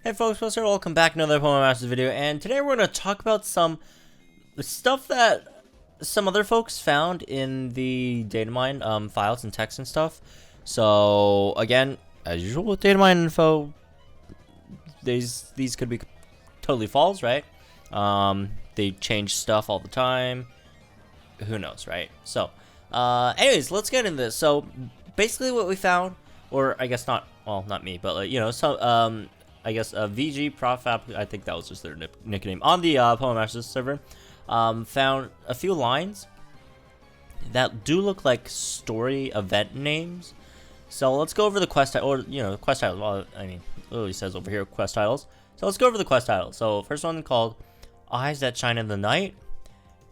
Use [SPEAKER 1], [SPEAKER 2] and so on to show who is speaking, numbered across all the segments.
[SPEAKER 1] Hey folks, what's up? Welcome back to another Pokemon Masters video, and today we're going to talk about some stuff that some other folks found in the Datamined files and text and stuff. So again, as usual with Datamined info, these could be totally false, right? They change stuff all the time. Who knows, right? So, anyways, let's get into this. So basically, what we found, or I guess not, well, not me, but some I guess VG Profab, I think that was just their nickname on the Pokemon Masters server, found a few lines that do look like story event names. So let's go over the quest, or quest titles. Well, I mean, it literally says over here quest titles. So let's go over the quest titles. So first one called Eyes That Shine in the Night,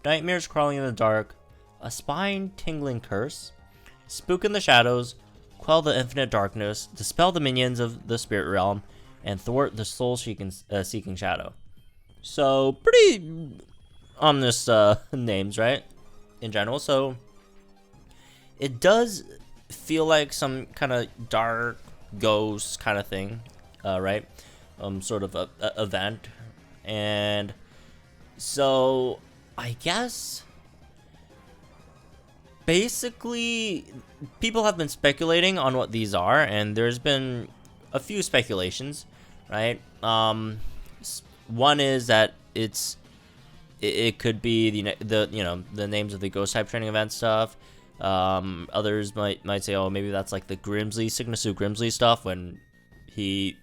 [SPEAKER 1] Nightmares Crawling in the Dark, A Spine-Tingling Curse, Spook in the Shadows, Quell the Infinite Darkness, Dispel the Minions of the Spirit Realm, and Thwart the Soul-Seeking Shadow. So, pretty ominous names, right? In general. So, it does feel like some kind of dark ghost kind of thing, right? Sort of a event. And so, I guess basically people have been speculating on what these are, and there's been a few speculations, right? One is that it could be the names of the ghost type training event stuff. Others might say, oh, maybe that's like the Grimsley Signature Grimsley stuff when he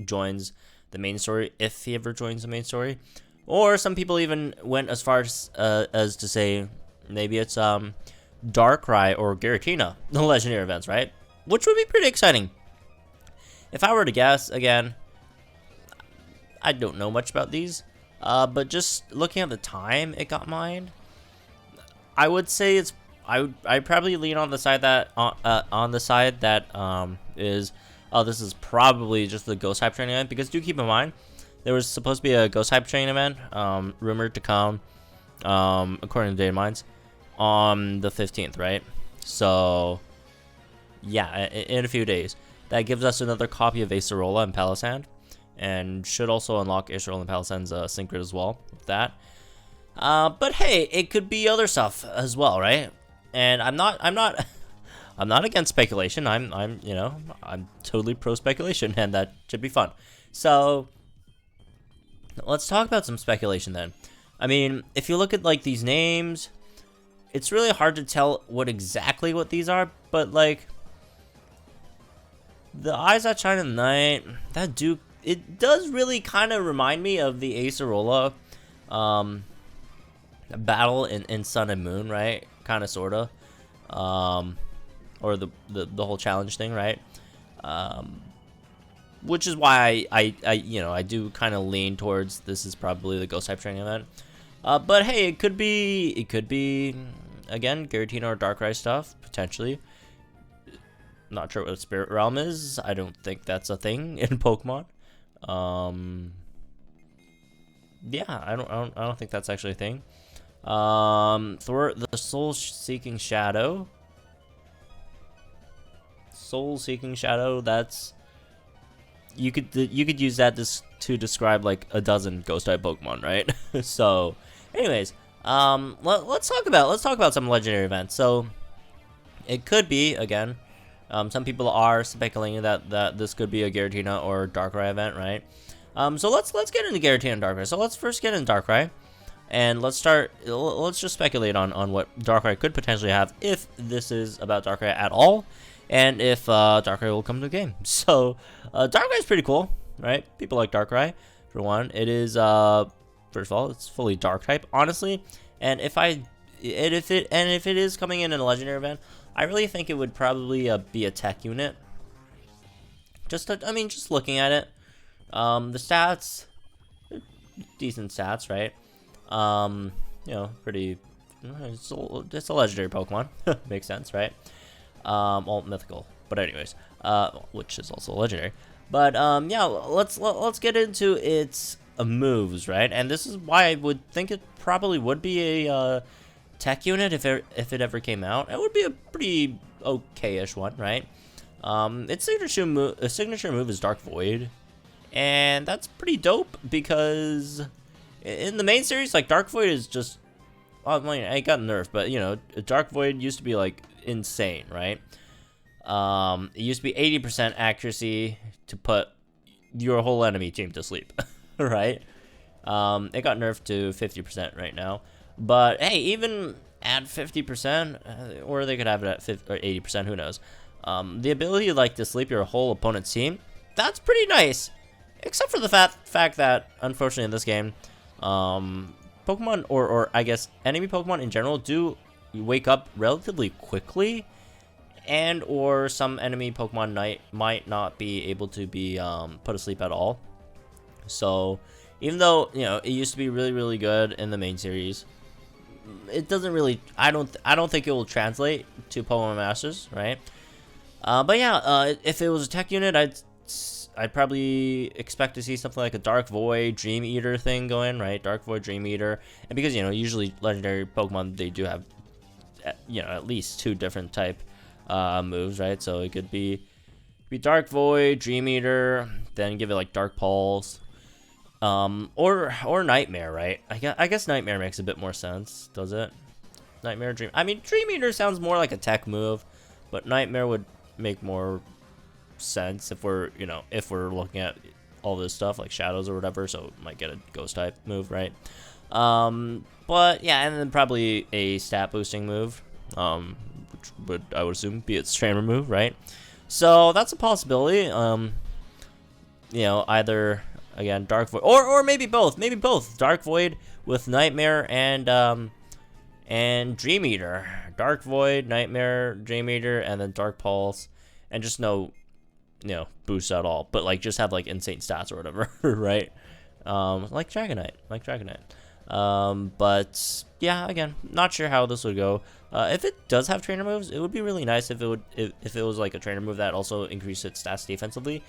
[SPEAKER 1] joins the main story, if he ever joins the main story. Or some people even went as far as to say maybe it's Darkrai or Giratina, the legendary events, right? Which would be pretty exciting. If I were to guess, again, I don't know much about these, but just looking at the time it got mined, I would say it's I'd probably lean on the side that is, oh, this is probably just the ghost type training event, because do keep in mind there was supposed to be a ghost type training event rumored to come, according to Datamined, on the 15th, right? So yeah, in a few days. That gives us another copy of Acerola and Palisand, and should also unlock Acerola and Palisand's Synchro as well with that. But hey, it could be other stuff as well, right? And I'm not against speculation. I'm totally pro speculation, and that should be fun. So let's talk about some speculation then. I mean, if you look at like these names, it's really hard to tell what these are, but like, the Eyes That Shine in the Night, it does really kind of remind me of the Acerola battle in Sun and Moon, right? Kind of, sort of. Or the whole challenge thing, right? Which is why I do kind of lean towards this is probably the ghost type training event. But hey, it could be again Giratina or Darkrai stuff potentially. Not sure what Spirit Realm is. I don't think that's a thing in Pokemon. Yeah, I don't think that's actually a thing. Thwart the Soul-Seeking Shadow. Soul-Seeking Shadow. That's you could use that to describe like a dozen ghost type Pokemon, right? So, anyways, let's talk about some legendary events. So, it could be again. Some people are speculating that this could be a Giratina or Darkrai event, right? So let's get into Giratina and Darkrai. So let's first get into Darkrai, and let's just speculate on what Darkrai could potentially have if this is about Darkrai at all, and if Darkrai will come to the game. So Darkrai is pretty cool, right? People like Darkrai. For one, it is first of all, it's fully Dark type, honestly, and if it is coming in a legendary event, I really think it would probably be a tech unit. Just looking at it, the stats, decent stats, right? Pretty. It's a legendary Pokemon, makes sense, right? Well, mythical, but anyways, which is also legendary. But yeah, let's get into its moves, right? And this is why I would think it probably would be a tech unit if it ever came out. It would be a pretty okay-ish one, right? Its signature move is Dark Void. And that's pretty dope because in the main series, like, Dark Void is just, well, I mean, it got nerfed, but, you know, Dark Void used to be, like, insane, right? It used to be 80% accuracy to put your whole enemy team to sleep, right? It got nerfed to 50% right now. But, hey, even at 50%, or they could have it at 50 or 80%, who knows? The ability, like, to sleep your whole opponent's team, that's pretty nice. Except for the fact that, unfortunately, in this game, Pokemon, or I guess enemy Pokemon in general, do wake up relatively quickly, and or some enemy Pokemon might not be able to be put asleep at all. So, even though, you know, it used to be really, really good in the main series, it doesn't really, I don't think it will translate to Pokemon Masters, right? But yeah, if it was a tech unit, I'd probably expect to see something like a Dark Void, Dream Eater thing going, right? Dark Void, Dream Eater. And because, you know, usually legendary Pokemon, they do have, you know, at least 2 different type moves, right? So it could be Dark Void, Dream Eater, then give it like Dark Pulse, or Nightmare, right? I guess Nightmare makes a bit more sense, does it? Nightmare, Dream. I mean, Dream Eater sounds more like a tech move, but Nightmare would make more sense if we're, you know, if we're looking at all this stuff like shadows or whatever, so it might get a ghost type move, right? But yeah, and then probably a stat boosting move, which would, I would assume, be its trainer move, right? So that's a possibility. You know, either again Dark Void, or maybe both Dark Void with Nightmare and Dream Eater. Dark Void, Nightmare, Dream Eater, and then Dark Pulse, and just no, you know, boost at all, but like just have like insane stats or whatever, right? Like Dragonite. But yeah, again, not sure how this would go. If it does have trainer moves, it would be really nice if it was like a trainer move that also increased its stats defensively,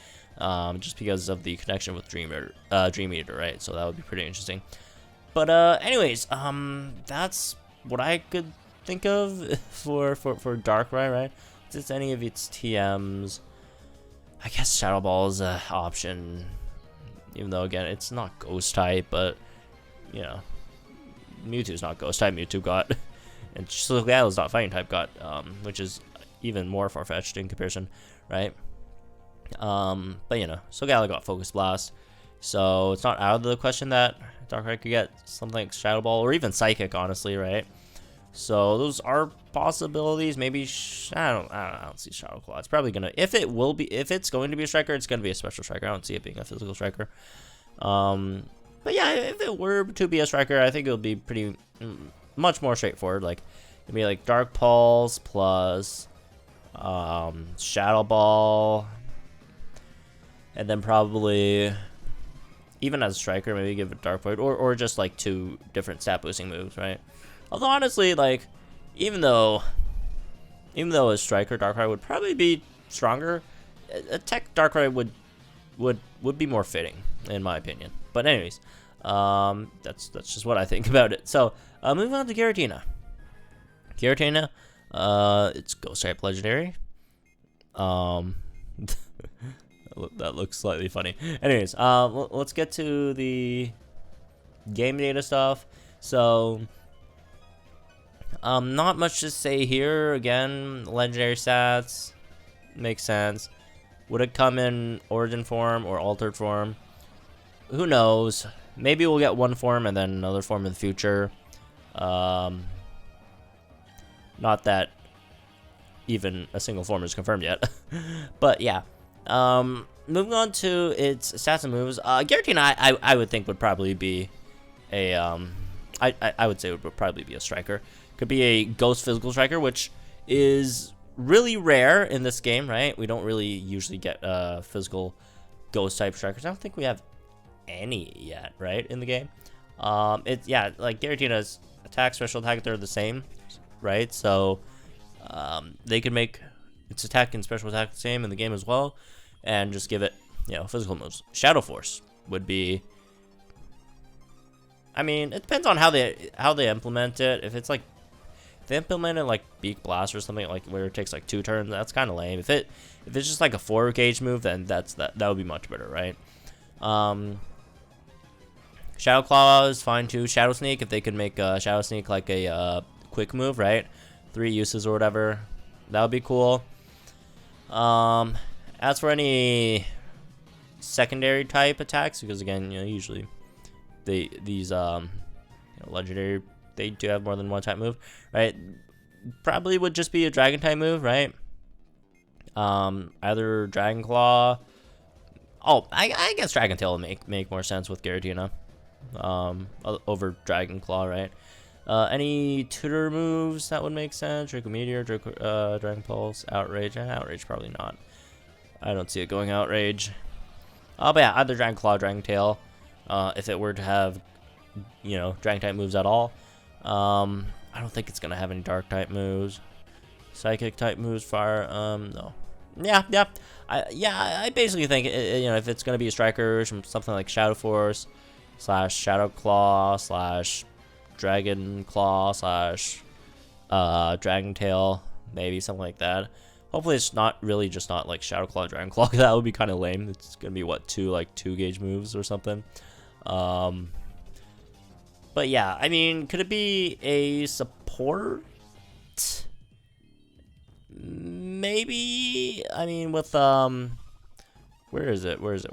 [SPEAKER 1] just because of the connection with Dream Eater, right? So that would be pretty interesting. But anyways, that's what I could think of for Darkrai, right? Since any of its TMs, I guess Shadow Ball is an option, even though, again, it's not Ghost type, but, you know, Mewtwo's not Ghost type, Mewtwo got, and Solgala's not Fighting type got, which is even more far-fetched in comparison, right? But, you know, Solgala got Focus Blast, so it's not out of the question that Darkrai could get something like Shadow Ball, or even Psychic, honestly, right? So those are possibilities. Maybe I don't see Shadow Claw. It's probably gonna, if it's going to be a striker, it's gonna be a special striker. I don't see it being a physical striker. But yeah, if it were to be a striker, I think it would be pretty much more straightforward. Like it'd be like Dark Pulse plus Shadow Ball, and then probably even as a striker, maybe give it Dark Void, or just like 2 different stat boosting moves, right? Although honestly, like, even though a striker Darkrai would probably be stronger, a tech Darkrai would be more fitting, in my opinion. But anyways, that's just what I think about it. So moving on to Giratina. Giratina, it's Ghost type legendary. That looks slightly funny. Anyways, let's get to the game data stuff. So not much to say here. Again, legendary stats makes sense. Would it come in origin form or altered form? Who knows? Maybe we'll get one form and then another form in the future. Not that even a single form is confirmed yet. But yeah. Moving on to its stats and moves. Giratina, I would think would probably be a I would say it would probably be a striker. Could be a ghost physical striker, which is really rare in this game, right? We don't really usually get physical ghost type strikers. I don't think we have any yet, right, in the game. Yeah, like Giratina's attack, special attack, they're the same, right? So they could make its attack and special attack the same in the game as well, and just give it, you know, physical moves. Shadow Force would be, I mean, it depends on how they implement it. If it's like, if they implement it like Beak Blast or something, like where it takes like 2 turns, that's kind of lame. If it's just like a 4 gauge move, then that would be much better, right? Shadow Claw is fine too. Shadow Sneak, if they could make Shadow Sneak like a quick move, right? 3 uses or whatever, that would be cool. As for any secondary type attacks, because again, usually these legendary, they do have more than one type move, right? Probably would just be a dragon type move, right? Either Dragon Claw. Oh, I guess Dragon Tail would make more sense with Giratina, over Dragon Claw, right? Any tutor moves that would make sense? Draco Meteor, Dragon Pulse, Outrage. Outrage probably not. I don't see it going Outrage. But yeah, either Dragon Claw, Dragon Tail. If it were to have, Dragon type moves at all. I don't think it's gonna have any Dark type moves. Psychic type moves, Fire. No. Yeah. I basically think if it's gonna be a striker, something like Shadow Force / Shadow Claw / Dragon Claw / Dragon Tail, maybe something like that. Hopefully it's not really just not like Shadow Claw, Dragon Claw. That would be kind of lame. It's gonna be what, 2 gauge moves or something. But yeah, I mean, could it be a support? Maybe. I mean, with where is it? Where's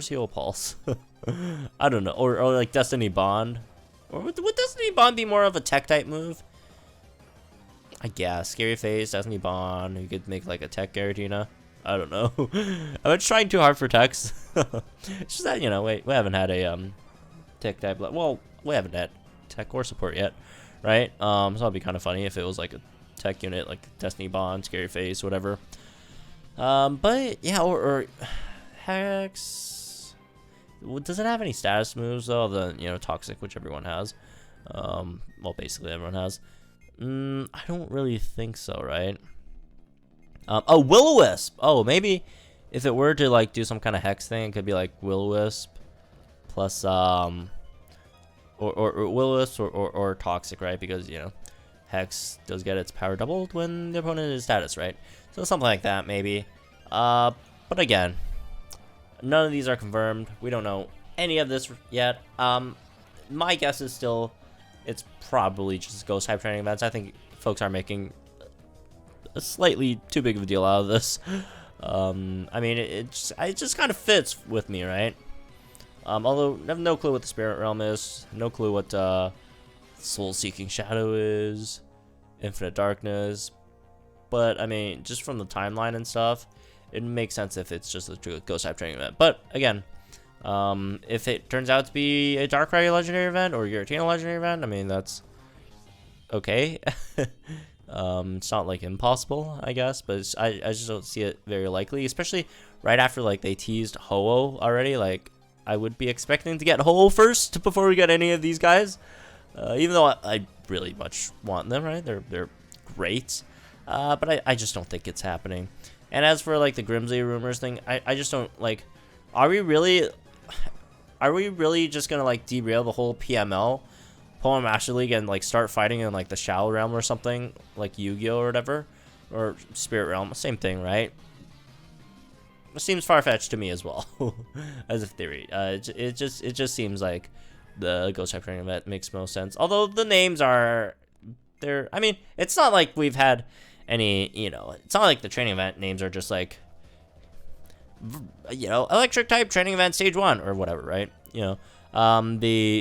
[SPEAKER 1] Heal Pulse? I don't know. Or like Destiny Bond. Or would Destiny Bond be more of a tech type move? I guess. Scary Face, Destiny Bond. You could make like a tech Giratina. I don't know. I'm trying too hard for techs. It's just that, we haven't had a tech type. Well, we haven't had tech or support yet, right? So it'd be kind of funny if it was like a tech unit, like Destiny Bond, Scary Face, whatever. But yeah, or Hex. Does it have any status moves though? The Toxic, which everyone has. Well, basically everyone has. I don't really think so, right? Oh, Will-O-Wisp. Oh, maybe if it were to like do some kind of Hex thing, it could be like Will-O-Wisp plus or Will-O-Wisp or Toxic, right? Because Hex does get its power doubled when the opponent is status, right? So something like that, maybe. But again, none of these are confirmed. We don't know any of this yet. My guess is still it's probably just ghost type training events. I think folks are making a slightly too big of a deal out of this. I mean, it just kind of fits with me, right? Although I have no clue what the Spirit Realm is, no clue what Soul-Seeking Shadow is, Infinite Darkness, but I mean, just from the timeline and stuff, it makes sense if it's just a ghost type training event. But again, if it turns out to be a Darkrai Legendary Event or Giratina Legendary Event, I mean, that's okay. It's not like impossible, I guess, but I just don't see it very likely, especially right after like they teased Ho-Oh already. Like, I would be expecting to get Ho-Oh first before we get any of these guys, even though I really much want them, right? They're great, but I just don't think it's happening. And as for like the Grimsley rumors thing, I just don't like. Are we really just gonna like derail the whole PML, Pokemon Master League, and like start fighting in like the Shadow Realm or something, like Yu-Gi-Oh or whatever, or Spirit Realm? Same thing, right? It seems far-fetched to me as well, as a theory. It just seems like the Ghost type training event makes most sense. Although the names are there. I mean, it's not like we've had any. It's not like the training event names are just like. Electric type training event stage 1 or whatever, right?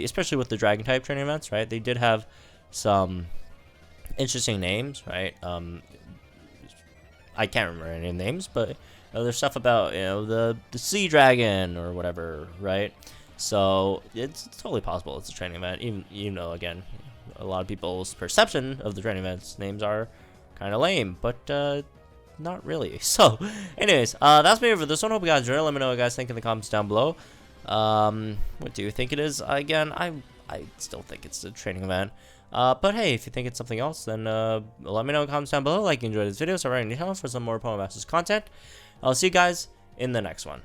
[SPEAKER 1] Especially with the dragon type training events, right? They did have some interesting names, right? I can't remember any names, but there's stuff about the sea dragon or whatever, right? So it's totally possible it's a training event. Even again, a lot of people's perception of the training events names are kind of lame, but not really. So anyways, that's me for this one. Hope you guys enjoyed it. Let me know what you guys think in the comments down below. What do you think it is? Again, I still think it's a training event, but hey, if you think it's something else, then let me know in the comments down below. Like you enjoyed this video, so right on your channel for some more Pokemon Masters content. I'll see you guys in the next one.